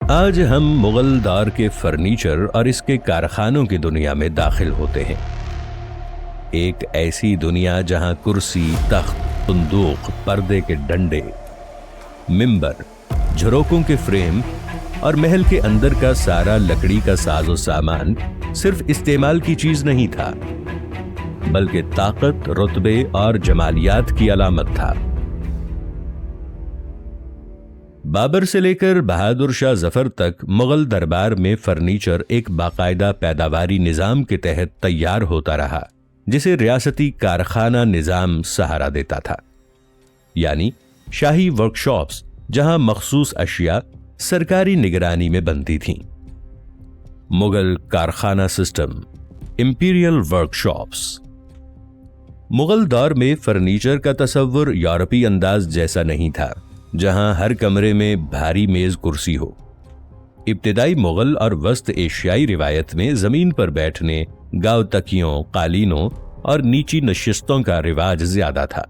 آج ہم مغل دور کے فرنیچر اور اس کے کارخانوں کی دنیا میں داخل ہوتے ہیں۔ ایک ایسی دنیا جہاں کرسی، تخت، صندوق، پردے کے ڈنڈے، ممبر، جھروکوں کے فریم اور محل کے اندر کا سارا لکڑی کا ساز و سامان صرف استعمال کی چیز نہیں تھا، بلکہ طاقت، رتبے اور جمالیات کی علامت تھا۔ بابر سے لے کر بہادر شاہ ظفر تک مغل دربار میں فرنیچر ایک باقاعدہ پیداواری نظام کے تحت تیار ہوتا رہا، جسے ریاستی کارخانہ نظام سہارا دیتا تھا، یعنی شاہی ورک شاپس جہاں مخصوص اشیاء سرکاری نگرانی میں بنتی تھیں۔ مغل کارخانہ system, Imperial work shops. Mughal دور میں فرنیچر کا تصور یورپی انداز جیسا نہیں تھا، جہاں ہر کمرے میں بھاری میز کرسی ہو۔ ابتدائی مغل اور وسط ایشیائی روایت میں زمین پر بیٹھنے، گاؤ تکیوں، قالینوں اور نیچی نشستوں کا رواج زیادہ تھا،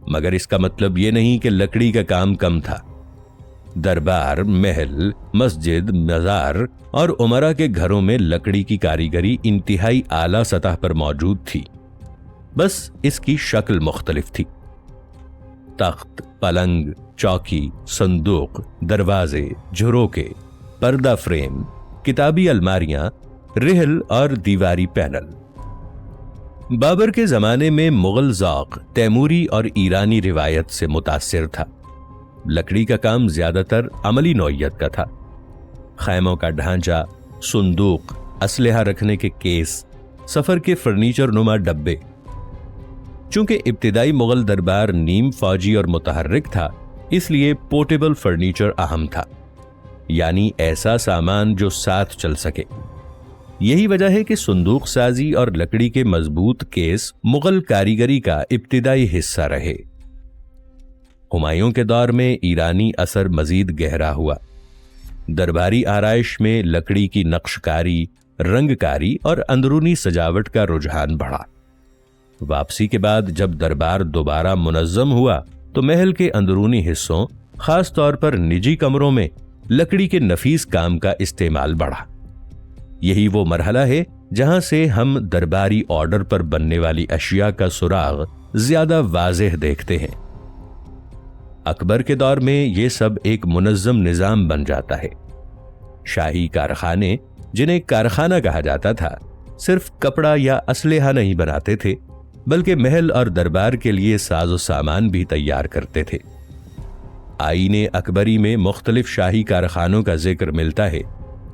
مگر اس کا مطلب یہ نہیں کہ لکڑی کا کام کم تھا۔ دربار، محل، مسجد، مزار اور امراء کے گھروں میں لکڑی کی کاریگری انتہائی اعلیٰ سطح پر موجود تھی، بس اس کی شکل مختلف تھی۔ تخت، پلنگ، چوکی، صندوق، دروازے، جھروکے، پردہ فریم، کتابی الماریاں، رحل اور دیواری پینل۔ بابر کے زمانے میں مغل ذوق تیموری اور ایرانی روایت سے متاثر تھا۔ لکڑی کا کام زیادہ تر عملی نوعیت کا تھا۔ خیموں کا ڈھانچہ، صندوق، اسلحہ رکھنے کے کیس، سفر کے فرنیچر نما ڈبے۔ چونکہ ابتدائی مغل دربار نیم فوجی اور متحرک تھا، اس لیے پورٹیبل فرنیچر اہم تھا، یعنی ایسا سامان جو ساتھ چل سکے۔ یہی وجہ ہے کہ صندوق سازی اور لکڑی کے مضبوط کیس مغل کاریگری کا ابتدائی حصہ رہے۔ ہمایوں کے دور میں ایرانی اثر مزید گہرا ہوا۔ درباری آرائش میں لکڑی کی نقش کاری، رنگ کاری اور اندرونی سجاوٹ کا رجحان بڑھا۔ واپسی کے بعد جب دربار دوبارہ منظم ہوا تو محل کے اندرونی حصوں، خاص طور پر نجی کمروں میں لکڑی کے نفیس کام کا استعمال بڑھا۔ یہی وہ مرحلہ ہے جہاں سے ہم درباری آرڈر پر بننے والی اشیاء کا سراغ زیادہ واضح دیکھتے ہیں۔ اکبر کے دور میں یہ سب ایک منظم نظام بن جاتا ہے۔ شاہی کارخانے، جنہیں کارخانہ کہا جاتا تھا، صرف کپڑا یا اسلحہ نہیں بناتے تھے، بلکہ محل اور دربار کے لیے ساز و سامان بھی تیار کرتے تھے۔ آئین اکبری میں مختلف شاہی کارخانوں کا ذکر ملتا ہے،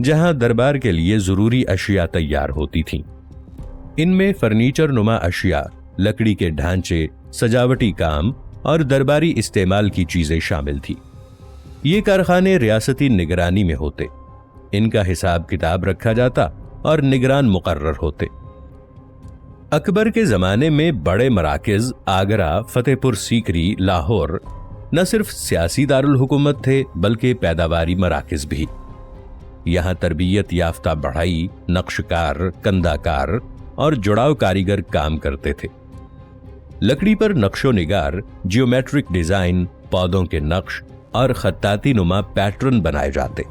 جہاں دربار کے لیے ضروری اشیاء تیار ہوتی تھیں۔ ان میں فرنیچر نما اشیاء، لکڑی کے ڈھانچے، سجاوٹی کام اور درباری استعمال کی چیزیں شامل تھی۔ یہ کارخانے ریاستی نگرانی میں ہوتے، ان کا حساب کتاب رکھا جاتا اور نگران مقرر ہوتے۔ اکبر کے زمانے میں بڑے مراکز آگرہ، فتح پور سیکری، لاہور نہ صرف سیاسی دارالحکومت تھے بلکہ پیداواری مراکز بھی۔ یہاں تربیت یافتہ بڑھئی، نقش کار، کندہ کار اور جڑاؤ کاریگر کام کرتے تھے۔ لکڑی پر نقش و نگار، جیومیٹرک ڈیزائن، پودوں کے نقش اور خطاطی نما پیٹرن بنائے جاتے۔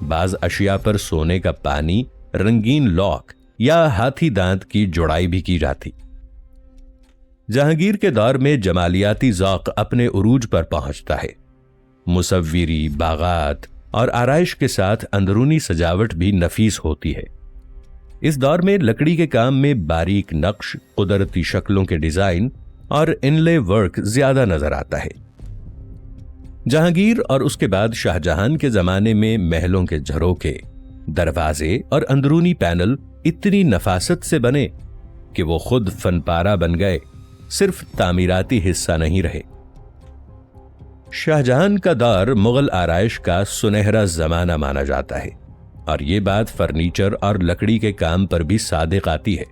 بعض اشیاء پر سونے کا پانی، رنگین لاک یا ہاتھی دانت کی جوڑائی بھی کی جاتی۔ جہانگیر کے دور میں جمالیاتی ذوق اپنے عروج پر پہنچتا ہے۔ مصوری، باغات اور آرائش کے ساتھ اندرونی سجاوٹ بھی نفیس ہوتی ہے۔ اس دور میں لکڑی کے کام میں باریک نقش، قدرتی شکلوں کے ڈیزائن اور انلے ورک زیادہ نظر آتا ہے۔ جہانگیر اور اس کے بعد شاہ جہان کے زمانے میں محلوں کے جھروکے، دروازے اور اندرونی پینل اتنی نفاست سے بنے کہ وہ خود فن پارہ بن گئے، صرف تعمیراتی حصہ نہیں رہے۔ شاہ جہان کا دور مغل آرائش کا سنہرا زمانہ مانا جاتا ہے، اور یہ بات فرنیچر اور لکڑی کے کام پر بھی صادق آتی ہے۔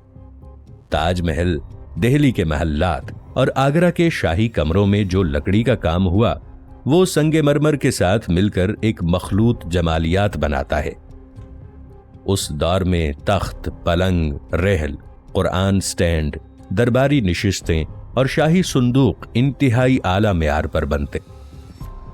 تاج محل، دہلی کے محلات اور آگرہ کے شاہی کمروں میں جو لکڑی کا کام ہوا، وہ سنگ مرمر کے ساتھ مل کر ایک مخلوط جمالیات بناتا ہے۔ اس دور میں تخت، پلنگ، رحل، قرآن سٹینڈ، درباری نشستیں اور شاہی صندوق انتہائی اعلیٰ معیار پر بنتے۔